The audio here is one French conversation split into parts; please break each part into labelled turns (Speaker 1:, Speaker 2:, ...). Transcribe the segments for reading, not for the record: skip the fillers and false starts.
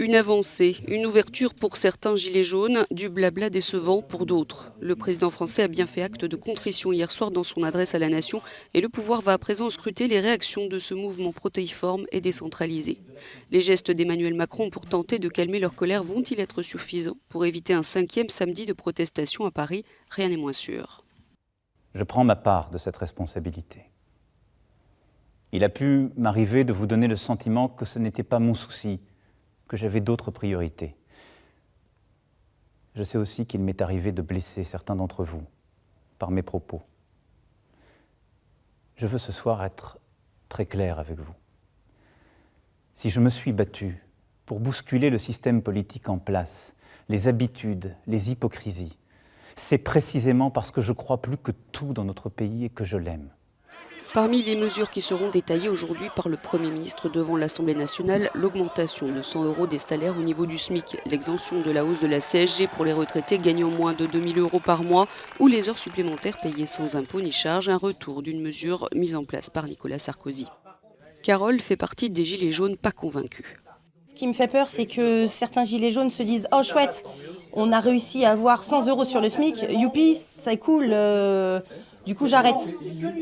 Speaker 1: Une avancée, une ouverture pour certains gilets jaunes, du blabla décevant pour d'autres. Le président français a bien fait acte de contrition hier soir dans son adresse à la nation et le pouvoir va à présent scruter les réactions de ce mouvement protéiforme et décentralisé. Les gestes d'Emmanuel Macron pour tenter de calmer leur colère vont-ils être suffisants pour éviter un 5e samedi de protestation à Paris? Rien n'est moins sûr.
Speaker 2: Je prends ma part de cette responsabilité. Il a pu m'arriver de vous donner le sentiment que ce n'était pas mon souci, que j'avais d'autres priorités. Je sais aussi qu'il m'est arrivé de blesser certains d'entre vous par mes propos. Je veux ce soir être très clair avec vous. Si je me suis battu pour bousculer le système politique en place, les habitudes, les hypocrisies, c'est précisément parce que je crois plus que tout dans notre pays et que je l'aime.
Speaker 1: Parmi les mesures qui seront détaillées aujourd'hui par le Premier ministre devant l'Assemblée nationale, l'augmentation de 100 € des salaires au niveau du SMIC, l'exemption de la hausse de la CSG pour les retraités gagnant moins de 2 000 € par mois ou les heures supplémentaires payées sans impôt ni charge, un retour d'une mesure mise en place par Nicolas Sarkozy. Carole fait partie des gilets jaunes pas convaincus.
Speaker 3: Ce qui me fait peur, c'est que certains gilets jaunes se disent « Oh chouette, on a réussi à avoir 100 € sur le SMIC, youpi, c'est cool, du coup j'arrête ».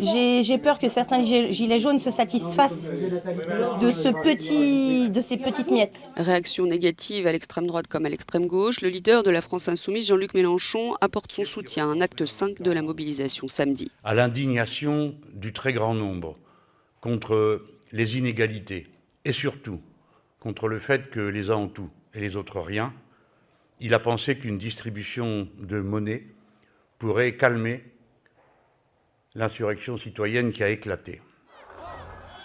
Speaker 3: J'ai peur que certains gilets jaunes se satisfassent de ces petites miettes.
Speaker 1: Réaction négative à l'extrême droite comme à l'extrême gauche, le leader de la France Insoumise, Jean-Luc Mélenchon, apporte son soutien à un acte 5 de la mobilisation samedi.
Speaker 4: À l'indignation du très grand nombre contre les inégalités et surtout contre le fait que les uns ont tout et les autres rien, il a pensé qu'une distribution de monnaie pourrait calmer l'insurrection citoyenne qui a éclaté.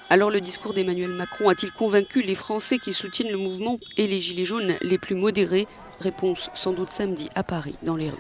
Speaker 1: Alors le discours d'Emmanuel Macron a-t-il convaincu les Français qui soutiennent le mouvement et les gilets jaunes les plus modérés? Réponse sans doute samedi à Paris, dans les rues.